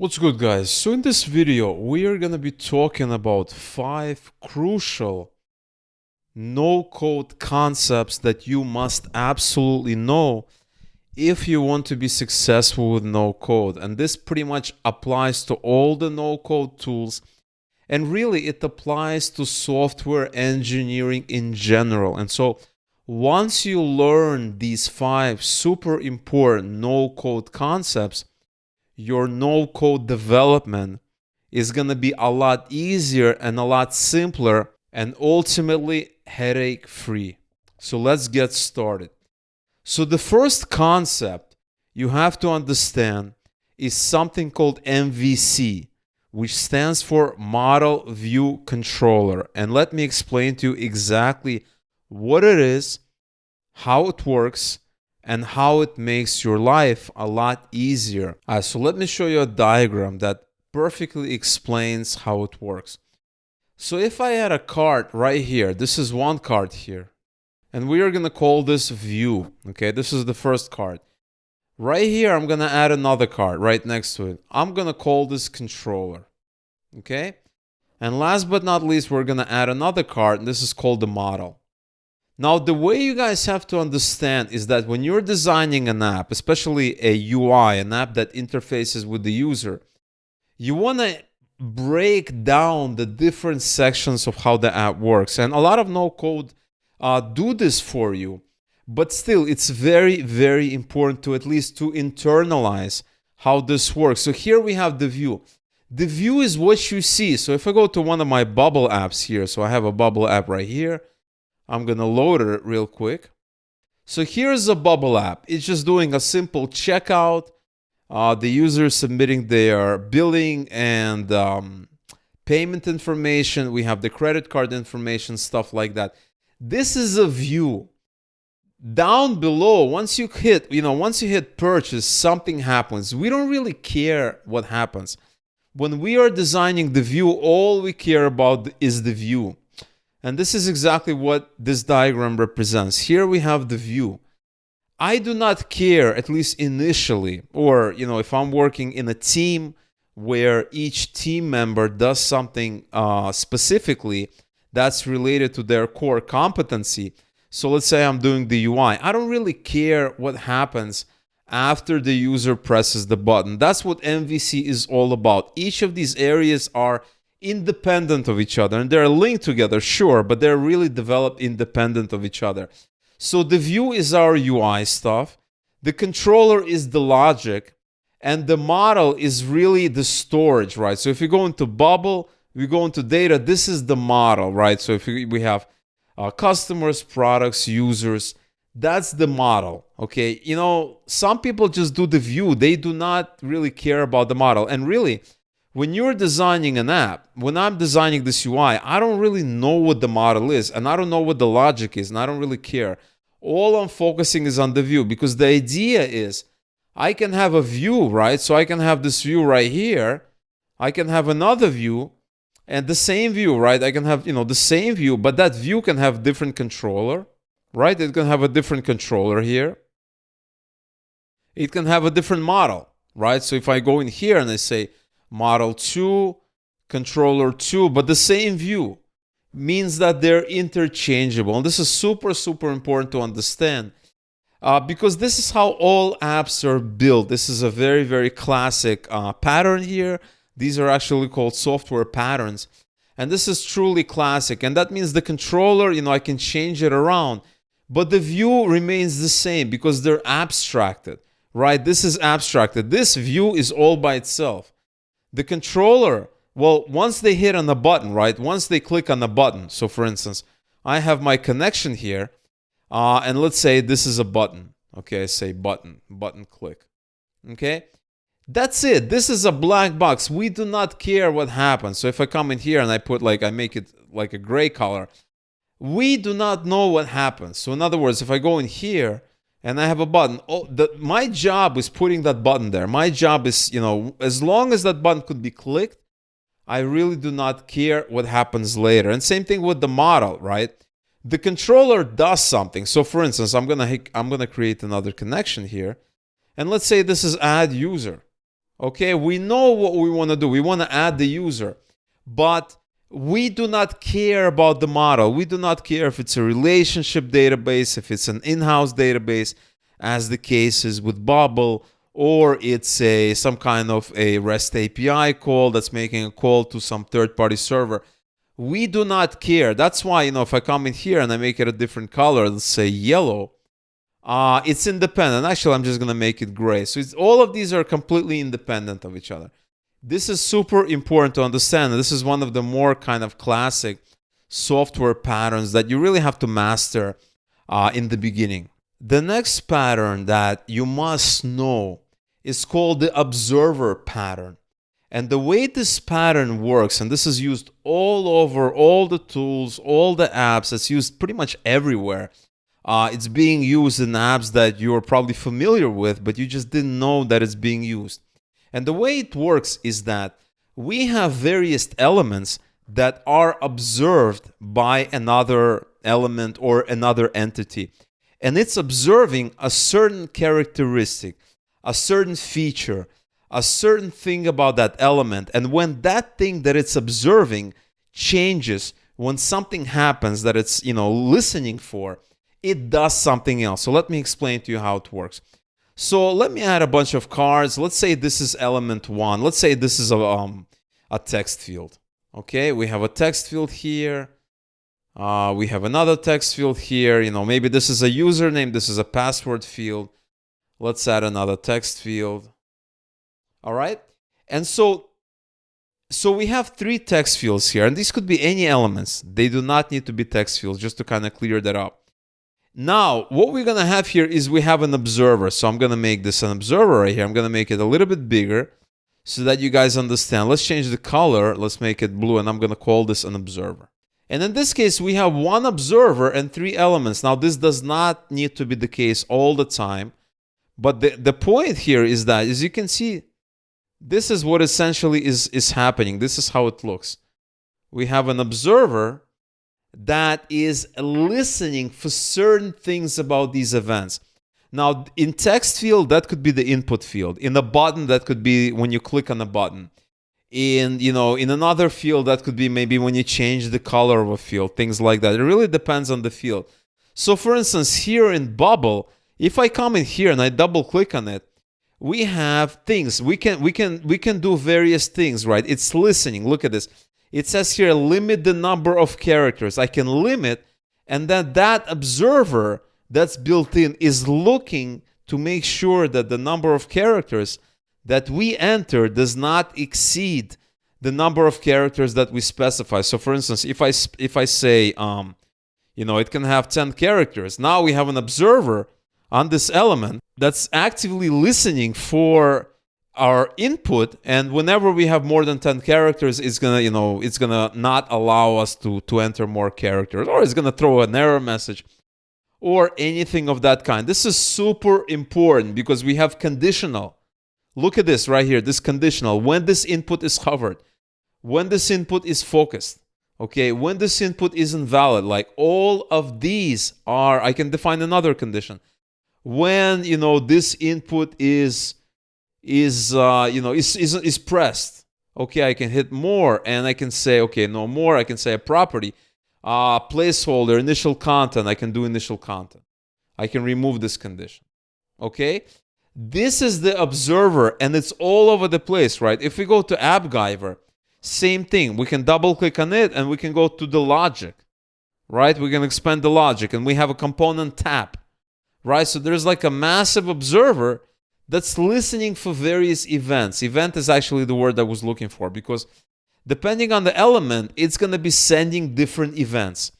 What's good, guys? So in this video we are gonna be talking about 5 crucial no-code concepts that you must absolutely know if you want to be successful with no-code. And this pretty much applies to all the no-code tools, and really it applies to software engineering in general. And so once you learn these 5 super important no-code concepts, your no-code development is going to be a lot easier and a lot simpler and ultimately headache-free. So let's get started. So the first concept you have to understand is something called MVC, which stands for Model View Controller. And let me explain to you exactly what it is, how it works, and how it makes your life a lot easier. So let me show you a diagram that perfectly explains how it works. So if I had a card right here, this is one card here, and we are going to call this view. Okay, this is the first card. Right here, I'm going to add another card right next to it. I'm going to call this controller. Okay, and last but not least, we're going to add another card, and this is called the model. Now, the way you guys have to understand is that when you're designing an app, especially a UI, an app that interfaces with the user, you want to break down the different sections of how the app works. And a lot of no-code do this for you, but still, it's very, very important to at least to internalize how this works. So here we have the view. The view is what you see. So if I go to one of my bubble apps here, so I have a bubble app right here, I'm going to load it real quick. So here's a bubble app. It's just doing a simple checkout. The user is submitting their billing and payment information. We have the credit card information, stuff like that. This is a view. Down below, once you hit purchase, something happens. We don't really care what happens. When we are designing the view, all we care about is the view. And this is exactly what this diagram represents. Here we have the view. I do not care, at least initially, or if I'm working in a team where each team member does something specifically that's related to their core competency. So let's say I'm doing the UI. I don't really care what happens after the user presses the button. That's what MVC is all about. Each of these areas are independent of each other, and they're linked together, sure, but they're really developed independent of each other. So the view is our UI stuff, the controller is the logic, and the model is really the storage, right? So if you go into bubble, we go into data, this is the model, right? So if we have customers, products, users, that's the model, okay? Some people just do the view, they do not really care about the model. And really, when you're designing an app, when I'm designing this UI, I don't really know what the model is, and I don't know what the logic is, and I don't really care. All I'm focusing is on the view, because the idea is I can have a view, right? So I can have this view right here. I can have another view, and the same view, right? I can have, the same view, but that view can have different controller, right? It can have a different controller here. It can have a different model, right? So if I go in here and I say, Model 2, Controller 2, but the same view means that they're interchangeable. And this is super, super important to understand because this is how all apps are built. This is a very, very classic pattern here. These are actually called software patterns. And this is truly classic. And that means the controller, I can change it around, but the view remains the same because they're abstracted, right? This is abstracted. This view is all by itself. The controller, well, once they hit on the button, right? Once they click on the button. So for instance, I have my connection here, and let's say this is a button. Okay, I say button click. Okay, that's it. This is a black box. We do not care what happens. So if I come in here and I make it like a gray color, we do not know what happens. So in other words, if I go in here, and I have a button, my job is putting that button there. My job is, as long as that button could be clicked, I really do not care what happens later. And same thing with the model, right? The controller does something. So for instance, I'm gonna create another connection here. And let's say this is add user. Okay, we know what we want to do. We want to add the user, but we do not care about the model. We do not care if it's a relationship database, if it's an in-house database, as the case is with Bubble, or it's some kind of a REST API call that's making a call to some third-party server. We do not care. That's why, if I come in here and I make it a different color, let's say yellow, it's independent. Actually, I'm just going to make it gray. So all of these are completely independent of each other. This is super important to understand. This is one of the more kind of classic software patterns that you really have to master in the beginning. The next pattern that you must know is called the observer pattern. And the way this pattern works, and this is used all over all the tools, all the apps, it's used pretty much everywhere. It's being used in apps that you're probably familiar with, but you just didn't know that it's being used. And the way it works is that we have various elements that are observed by another element or another entity. And it's observing a certain characteristic, a certain feature, a certain thing about that element. And when that thing that it's observing changes, when something happens that it's listening for, it does something else. So let me explain to you how it works. So let me add a bunch of cards. Let's say this is element 1. Let's say this is a text field. Okay, we have a text field here. We have another text field here. Maybe this is a username. This is a password field. Let's add another text field. All right. And so we have 3 text fields here. And these could be any elements. They do not need to be text fields, just to kind of clear that up. Now, what we're going to have here is we have an observer. So I'm going to make this an observer right here. I'm going to make it a little bit bigger so that you guys understand. Let's change the color. Let's make it blue. And I'm going to call this an observer. And in this case, we have 1 observer and 3 elements. Now, this does not need to be the case all the time. But the point here is that, as you can see, this is what essentially is happening. This is how it looks. We have an observer that is listening for certain things about these events. Now, in text field, that could be the input field. In a button, that could be when you click on a button. In another field, that could be maybe when you change the color of a field, things like that. It really depends on the field. So for instance, here in Bubble, if I come in here and I double click on it, we have things. We can do various things, right? It's listening. Look at this. It says here, limit the number of characters. I can limit, and then that observer that's built in is looking to make sure that the number of characters that we enter does not exceed the number of characters that we specify. So for instance, if I say, it can have 10 characters, now we have an observer on this element that's actively listening for our input, and whenever we have more than 10 characters, it's gonna not allow us to enter more characters, or it's gonna throw an error message or anything of that kind. This is super important because we have conditional. Look at this right here, this conditional. When this input is hovered, when this input is focused, okay, when this input is invalid, like all of these are, I can define another condition. When this input is pressed, okay, I can hit more and I can say, okay, no more. I can say a property, placeholder, initial content. I can do initial content. I can remove this condition. Okay, this is the observer, and it's all over the place, right? If we go to Appgyver, same thing. We can double click on it and we can go to the logic, right? We can expand the logic, and we have a component tap. Right, so there's like a massive observer that's listening for various events. Event is actually the word I was looking for, because depending on the element, it's going to be sending different events.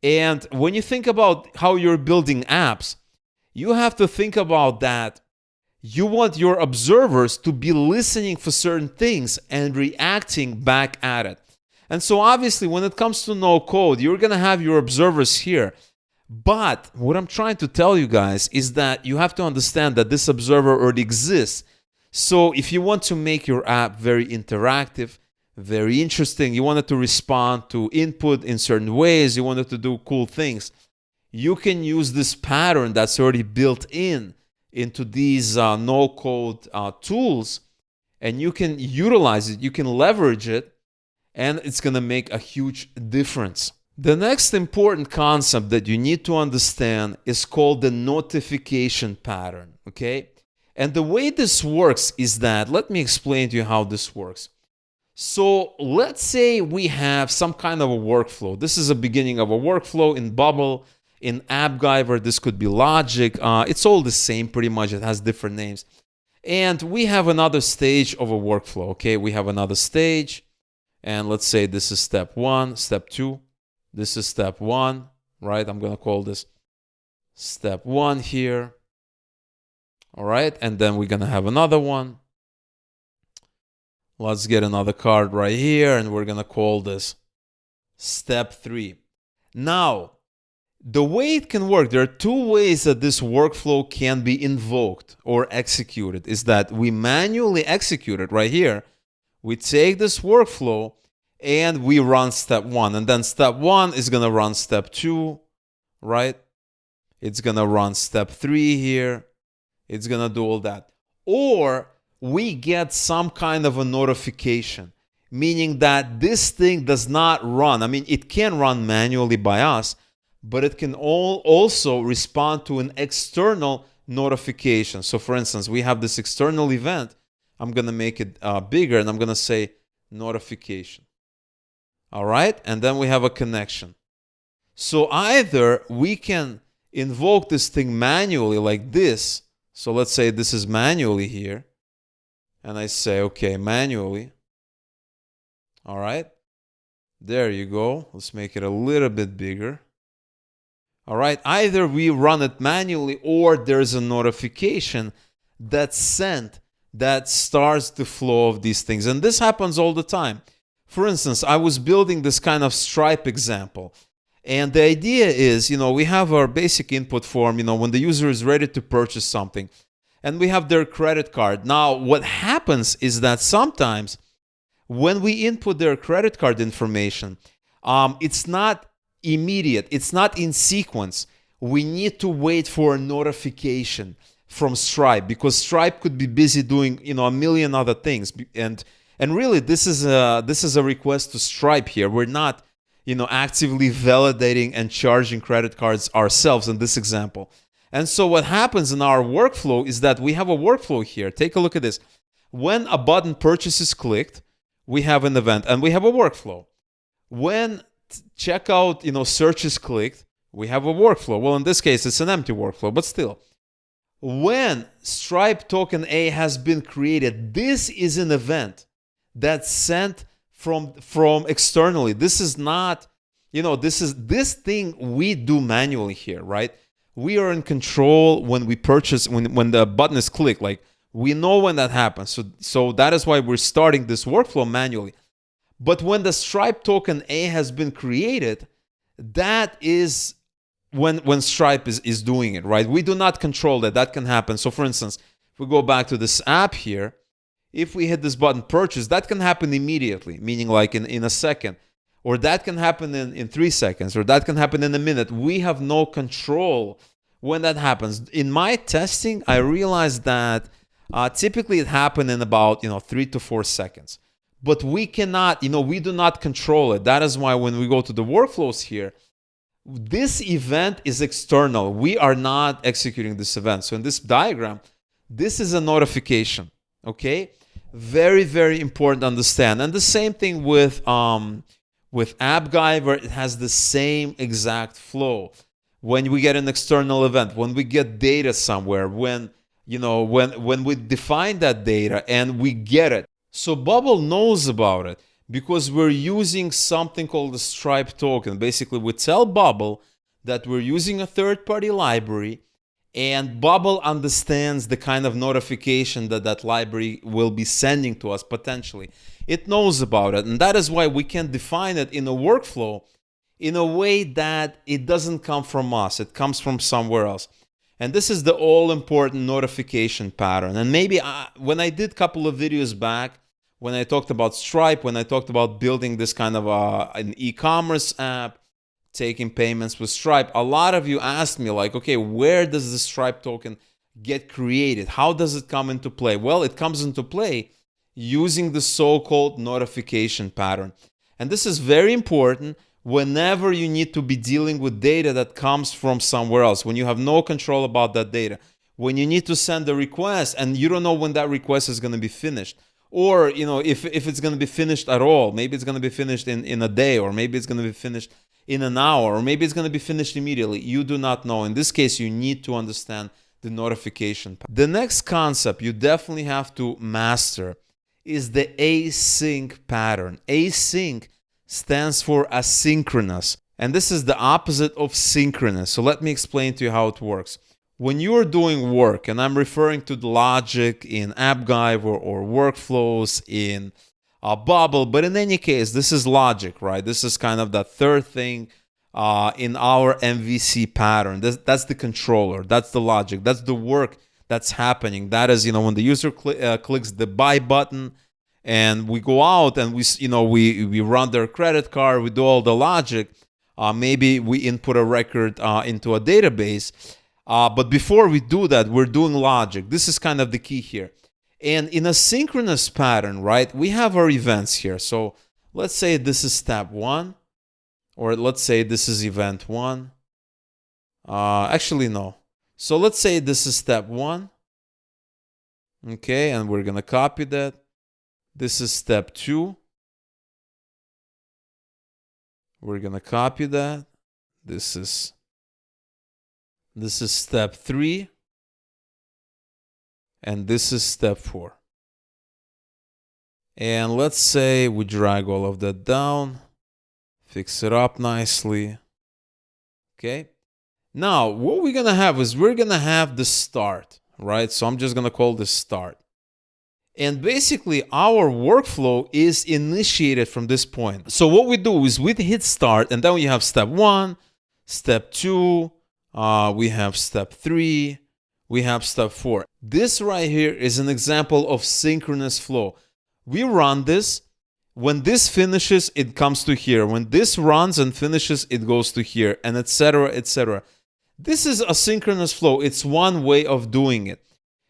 And when you think about how you're building apps, you have to think about that. You want your observers to be listening for certain things and reacting back at it. And so obviously, when it comes to NoCode, you're going to have your observers here. But what I'm trying to tell you guys is that you have to understand that this observer already exists. So if you want to make your app very interactive, very interesting, you want it to respond to input in certain ways, you want it to do cool things, you can use this pattern that's already built into these no-code tools, and you can utilize it, you can leverage it, and it's going to make a huge difference. The next important concept that you need to understand is called the notification pattern, okay? And the way this works is that, let me explain to you how this works. So let's say we have some kind of a workflow. This is a beginning of a workflow in Bubble, in Appgyver, this could be Logic. It's all the same pretty much, it has different names. And we have another stage of a workflow, okay? We have another stage, and let's say this is step 1, step 2. This is step 1, right? I'm going to call this step 1 here. All right, and then we're going to have another one. Let's get another card right here, and we're going to call this step 3. Now, the way it can work, there are two ways that this workflow can be invoked or executed. Is that we manually execute it right here. We take this workflow and we run step 1, and then step 1 is going to run step 2, right? It's going to run step 3 here. It's going to do all that. Or we get some kind of a notification, meaning that this thing does not run. I mean, it can run manually by us, but it can also respond to an external notification. So for instance, we have this external event. I'm going to make it bigger, and I'm going to say notification. All right, and then we have a connection. So either we can invoke this thing manually like this. So let's say this is manually here. And I say, okay, manually. All right, there you go. Let's make it a little bit bigger. All right, either we run it manually or there's a notification that's sent that starts the flow of these things. And this happens all the time. For instance, I was building this kind of Stripe example. And the idea is, we have our basic input form, when the user is ready to purchase something. And we have their credit card. Now, what happens is that sometimes when we input their credit card information, it's not immediate. It's not in sequence. We need to wait for a notification from Stripe, because Stripe could be busy doing, a million other things. And really, this is a request to Stripe here. We're not, actively validating and charging credit cards ourselves in this example. And so what happens in our workflow is that we have a workflow here. Take a look at this. When a button purchase is clicked, we have an event, and we have a workflow. When checkout, search is clicked, we have a workflow. Well, in this case, it's an empty workflow, but still. When Stripe token A has been created, this is an event that's sent from externally. This is not, this thing we do manually here, right? We are in control when we purchase, when the button is clicked. Like, we know when that happens. So that is why we're starting this workflow manually. But when the Stripe token A has been created, that is when Stripe is doing it, right? We do not control that. That can happen. So for instance, if we go back to this app here, if we hit this button purchase, that can happen immediately, meaning like in a second. Or that can happen in 3 seconds, or that can happen in a minute. We have no control when that happens. In my testing, I realized that typically it happened in about 3 to 4 seconds. But we cannot, we do not control it. That is why when we go to the workflows here, this event is external. We are not executing this event. So in this diagram, this is a notification, okay? Very, very important to understand. And the same thing with Appgyver, it has the same exact flow. When we get an external event, when we get data somewhere, when we define that data and we get it. So Bubble knows about it because we're using something called the Stripe token. Basically, we tell Bubble that we're using a third-party library, and Bubble understands the kind of notification that library will be sending to us potentially. It knows about it, and that is why we can define it in a workflow in a way that it doesn't come from us. It comes from somewhere else. And this is the all-important notification pattern. And maybe when I did a couple of videos back, when I talked about Stripe, when I talked about building this kind of an e-commerce app, taking payments with Stripe, a lot of you asked me like, okay, where does the Stripe token get created? How does it come into play? Well, it comes into play using the so-called notification pattern. And this is very important whenever you need to be dealing with data that comes from somewhere else, when you have no control about that data, when you need to send a request and you don't know when that request is going to be finished. Or, if it's going to be finished at all. Maybe it's going to be finished in a day, or maybe it's going to be finished in an hour, or maybe it's going to be finished immediately. You do not know. In this case, you need to understand the notification. The next concept you definitely have to master is the async pattern. Async stands for asynchronous, and this is the opposite of synchronous. So let me explain to you how it works. When you're doing work, and I'm referring to the logic in Appgyver or workflows in Bubble, but in any case, this is logic, right? This is kind of the third thing in our MVC pattern. That's the controller, that's the logic, that's the work that's happening. That is, when the user clicks the buy button, and we go out and we run their credit card, we do all the logic. Maybe we input a record into a database. But before we do that, we're doing logic. This is kind of the key here. And in a synchronous pattern, right, we have our events here. So let's say this is step 1, or let's say this is event 1. Actually, no. So let's say this is step 1. Okay, and we're going to copy that. This is step 2. We're going to copy that. This is step 3. And this is step 4. And let's say we drag all of that down, fix it up nicely. Okay. Now, what we're going to have is we're going to have the start, right? So I'm just going to call this start. And basically, our workflow is initiated from this point. So what we do is we hit start, and then we have step 1, step 2, we have step 3, we have step 4. This right here is an example of synchronous flow. We run this. When this finishes, it comes to here. When this runs and finishes, it goes to here, and etc., etc. This is a synchronous flow. It's one way of doing it.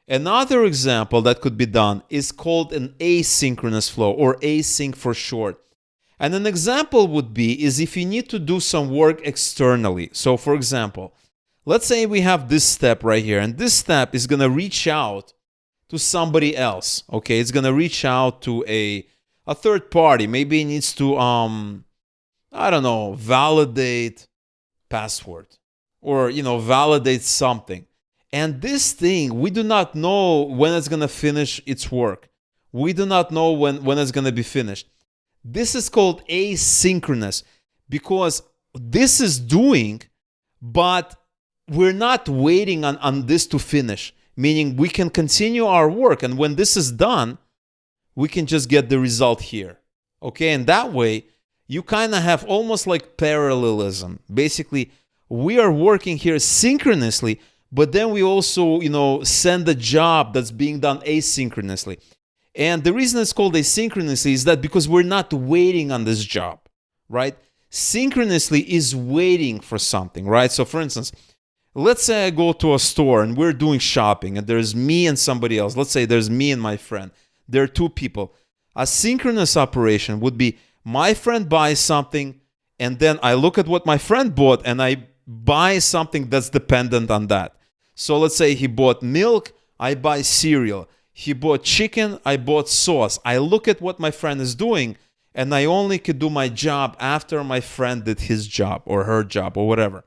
Another example that could be done is called an asynchronous flow, or async for short. And an example would be is if you need to do some work externally. So for example, let's say we have this step right here, and this step is going to reach out to somebody else. Okay, it's going to reach out to a third party. Maybe it needs to I don't know, validate password, or validate something. And this thing, we do not know when it's going to finish its work. We do not know when it's going to be finished. This is called asynchronous because this is doing, but we're not waiting on this to finish. Meaning we can continue our work, and when this is done, we can just get the result here. Okay, and that way, you kind of have almost like parallelism. Basically, we are working here synchronously, but then we also, send a job that's being done asynchronously. And the reason it's called asynchronously is that because we're not waiting on this job, right? Synchronously is waiting for something, right? So for instance, let's say I go to a store and we're doing shopping and there's me and somebody else. Let's say there's me and my friend. There are two people. A synchronous operation would be my friend buys something and then I look at what my friend bought and I buy something that's dependent on that. So let's say he bought milk, I buy cereal. He bought chicken, I bought sauce. I look at what my friend is doing and I only could do my job after my friend did his job or her job or whatever.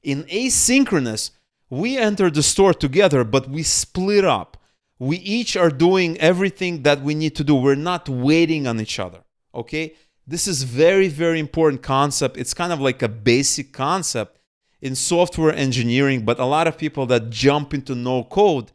In asynchronous, we enter the store together, but we split up. We each are doing everything that we need to do. We're not waiting on each other, okay? This is very, very important concept. It's kind of like a basic concept in software engineering, but a lot of people that jump into no-code,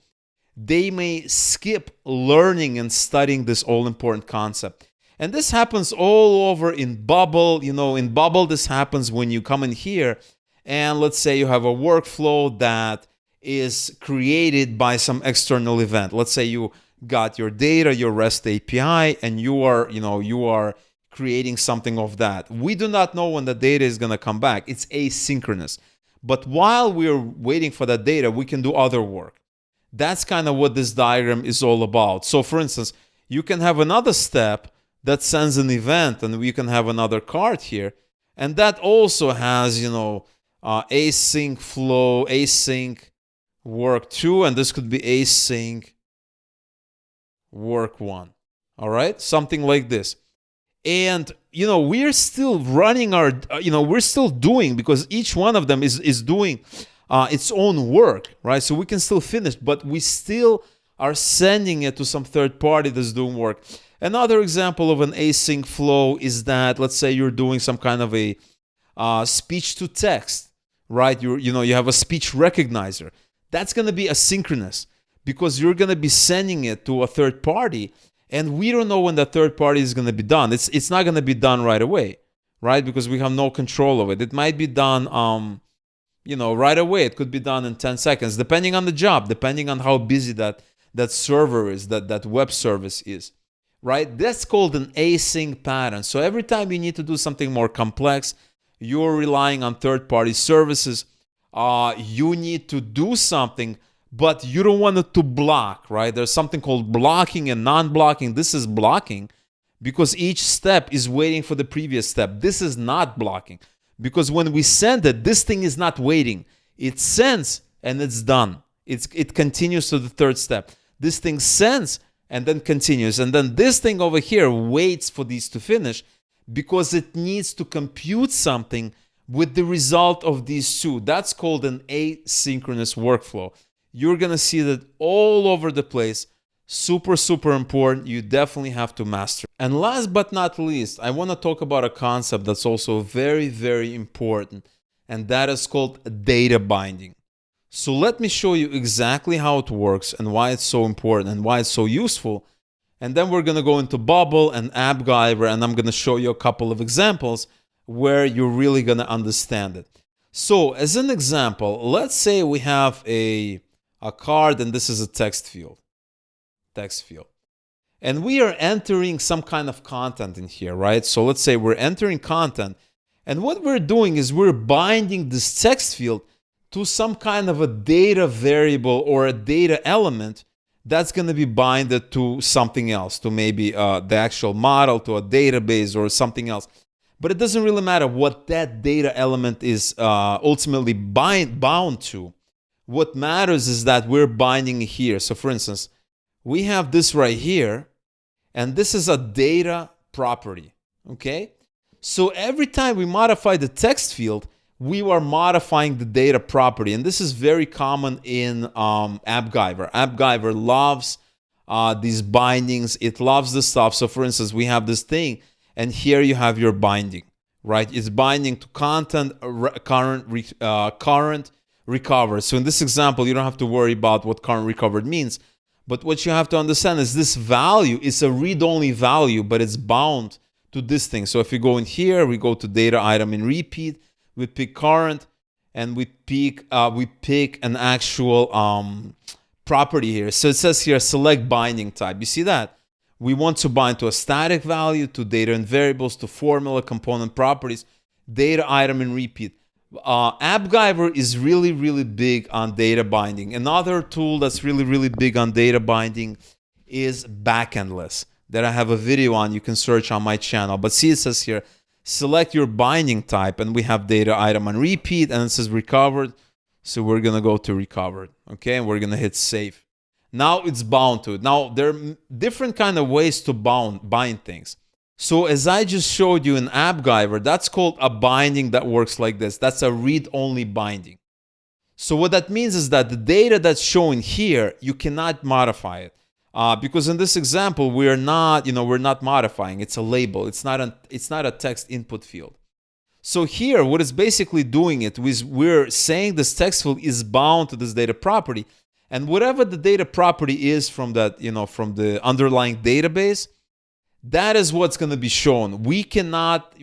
they may skip learning and studying this all-important concept. And this happens all over in Bubble. In Bubble, this happens when you come in here and let's say you have a workflow that is created by some external event. Let's say you got your data, your REST API, and you are creating something of that. We do not know when the data is going to come back. It's asynchronous. But while we're waiting for that data, we can do other work. That's kind of what this diagram is all about. So for instance, You can have another step that sends an event, and we can have another card here. And that also has, async flow, async work 2, and this could be async work 1. All right, something like this. And, we're still running our, we're still doing, because each one of them is doing its own work, right? So we can still finish, but we still are sending it to some third party that's doing work. Another example of an async flow is that, let's say you're doing some kind of a speech to text, right? You have a speech recognizer. That's going to be asynchronous because you're going to be sending it to a third party, and we don't know when the third party is going to be done. It's not going to be done right away, right? Because we have no control of it. It might be done, right away. It could be done in 10 seconds, depending on the job, depending on how busy that server is, that web service is, right? That's called an async pattern. So every time you need to do something more complex, you're relying on third-party services. You need to do something, but you don't want it to block, right? There's something called blocking and non-blocking. This is blocking because each step is waiting for the previous step. This is not blocking because when we send it, this thing is not waiting. It sends and it's done. It continues to the third step. This thing sends and then continues. And then this thing over here waits for these to finish because it needs to compute something with the result of these two. That's called an asynchronous workflow. You're going to see that all over the place. Super, super important. You definitely have to master. And last but not least, I want to talk about a concept that's also very, very important, and that is called data binding. So let me show you exactly how it works and why it's so important and why it's so useful. And then we're going to go into Bubble and Appgyver, and I'm going to show you a couple of examples where you're really going to understand it. So as an example, let's say we have a card and this is a text field. And we are entering some kind of content in here, right? So let's say we're entering content, and what we're doing is we're binding this text field to some kind of a data variable or a data element that's going to be binded to something else, to maybe the actual model, to a database or something else. But it doesn't really matter what that data element is ultimately bound to. What matters is that we're binding here. So for instance, we have this right here, and this is a data property, okay? So every time we modify the text field, we are modifying the data property. And this is very common in Appgyver. Appgyver loves these bindings. It loves this stuff. So for instance, we have this thing, and here you have your binding, right? It's binding to content, current recovered. So in this example, you don't have to worry about what current recovered means. But what you have to understand is this value is a read-only value, but it's bound to this thing. So if you go in here, we go to data item in repeat, we pick current, and we pick an actual property here. So it says here, select binding type. You see that? We want to bind to a static value, to data and variables, to formula, component properties, data item in repeat. Appgyver is really, really big on data binding. Another tool that's really, really big on data binding is backendless, that I have a video on. You can search on my channel. But see, it says here, select your binding type, and we have data item on repeat, and it says recovered. So we're going to go to recovered, okay? And we're going to hit save. Now it's bound to it. Now there are different kind of ways to bind things. So as I just showed you in Appgyver, that's called a binding that works like this. That's a read-only binding. So what that means is that the data that's shown here, you cannot modify it. Because in this example, we're not modifying. It's a label. It's not a text input field. So here, what it's basically doing is we're saying this text field is bound to this data property, and whatever the data property is from that, from the underlying database, that is what's going to be shown. We cannot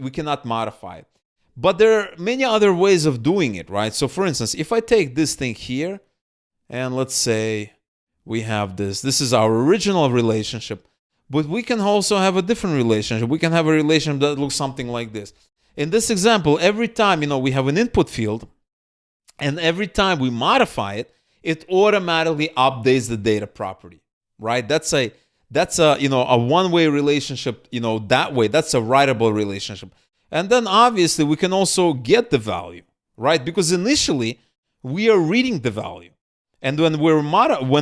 modify it. But there are many other ways of doing it, right? So for instance, if I take this thing here, and let's say we have this is our original relationship, but we can also have a different relationship. We can have a relationship that looks something like this. In this example, every time, we have an input field, and every time we modify it, it automatically updates the data property, right? That's That's a, a one-way relationship, that way. That's a writable relationship. And then obviously we can also get the value, right? Because initially we are reading the value. And when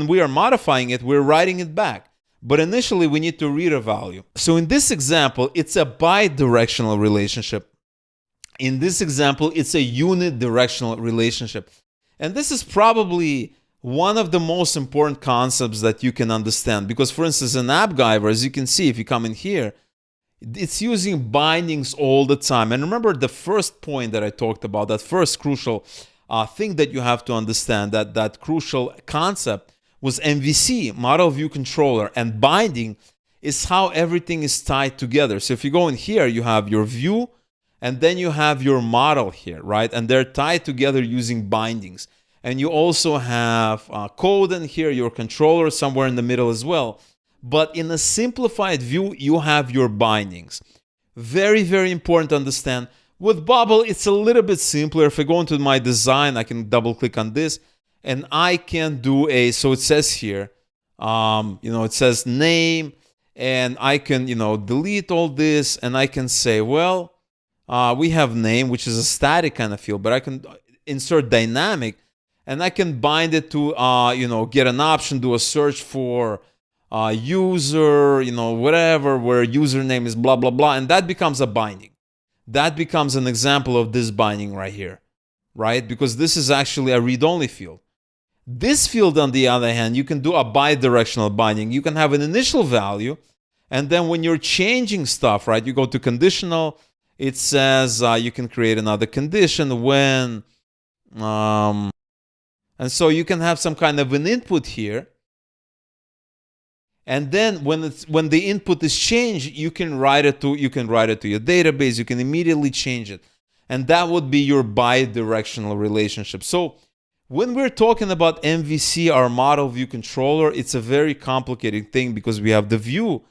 we are modifying it, we're writing it back. But initially we need to read a value. So in this example, it's a bidirectional relationship. In this example, it's a unidirectional relationship. And this is probably one of the most important concepts that you can understand. Because for instance, in Appgyver, as you can see, if you come in here, it's using bindings all the time. And remember the first point that I talked about, that first crucial thing that you have to understand, that crucial concept was MVC, Model View Controller, and binding is how everything is tied together. So if you go in here, you have your view, and then you have your model here, right? And they're tied together using bindings. And you also have code in here, your controller somewhere in the middle as well. But in a simplified view, you have your bindings. Very, very important to understand. With Bubble, it's a little bit simpler. If I go into my design, I can double click on this and I can do so it says here, it says name, and I can, delete all this, and I can say, well, we have name, which is a static kind of field, but I can insert dynamic, and I can bind it to, get an option, do a search for user, whatever, where username is blah, blah, blah, and that becomes a binding. That becomes an example of this binding right here, right? Because this is actually a read-only field. This field, on the other hand, you can do a bidirectional binding. You can have an initial value, and then when you're changing stuff, right, you go to conditional, it says you can create another condition when, and so you can have some kind of an input here. And then when the input is changed, you can write it to your database. You can immediately change it, and that would be your bidirectional relationship. So when we're talking about MVC, our model view controller, it's a very complicated thing because we have the view,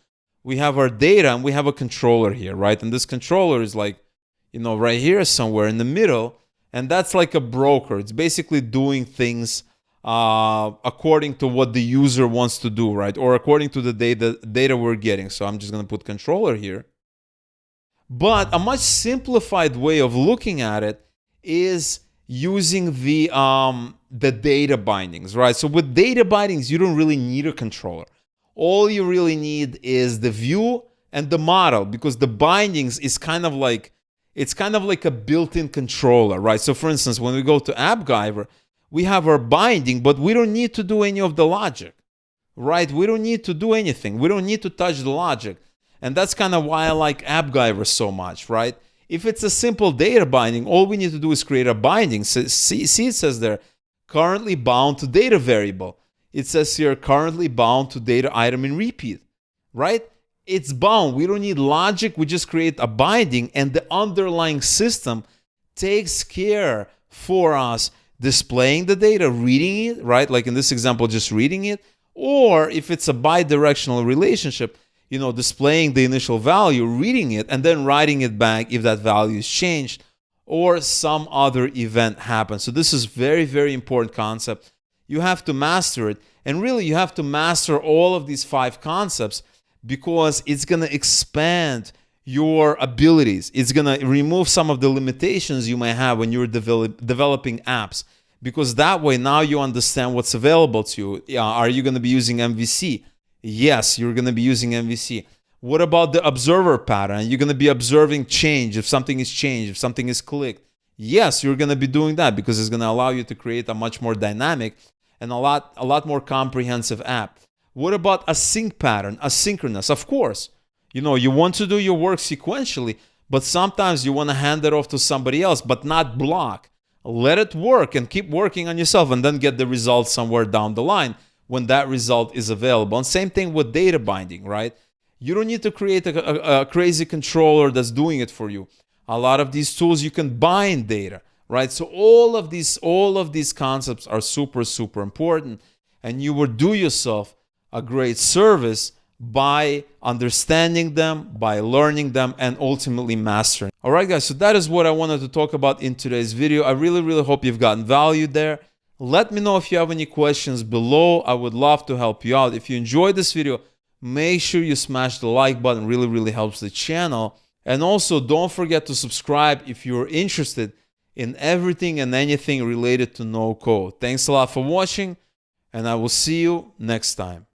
we have our data, and we have a controller here, right? And this controller is like, right here somewhere in the middle, and that's like a broker. It's basically doing things according to what the user wants to do, right? Or according to the data we're getting. So I'm just going to put controller here. But a much simplified way of looking at it is using the data bindings, right? So with data bindings, you don't really need a controller. All you really need is the view and the model, because the bindings is kind of like a built-in controller, right? So for instance, when we go to Appgyver, we have our binding, but we don't need to do any of the logic, right? We don't need to do anything. We don't need to touch the logic. And that's kind of why I like Appgyver so much, right? If it's a simple data binding, all we need to do is create a binding. See, it says there, currently bound to data variable. It says here, currently bound to data item in repeat, right? It's bound. We don't need logic. We just create a binding, and the underlying system takes care for us displaying the data, reading it, right? Like in this example, just reading it. Or if it's a bidirectional relationship, displaying the initial value, reading it, and then writing it back if that value is changed or some other event happens. So this is very, very important concept. You have to master it. And really, you have to master all of these 5 concepts because it's going to expand your abilities. It's going to remove some of the limitations you may have when you're developing apps, because that way now you understand what's available to you. Are you going to be using MVC? Yes, you're going to be using MVC. What about the observer pattern? You're going to be observing change, if something is changed, if something is clicked. Yes, you're going to be doing that because it's going to allow you to create a much more dynamic and a lot more comprehensive app. What about async pattern? Asynchronous, of course. You want to do your work sequentially, but sometimes you want to hand it off to somebody else, but not block. Let it work and keep working on yourself, and then get the result somewhere down the line when that result is available. And same thing with data binding, right? You don't need to create a crazy controller that's doing it for you. A lot of these tools, you can bind data, right? So all of these concepts are super, super important, and you will do yourself a great service by understanding them, by learning them, and ultimately mastering. All right, guys, so that is what I wanted to talk about in today's video. I really, really hope you've gotten value there. Let me know if you have any questions below. I would love to help you out. If you enjoyed this video, make sure you smash the like button. Really, really helps the channel. And also don't forget to subscribe if you're interested in everything and anything related to no code. Thanks a lot for watching, and I will see you next time.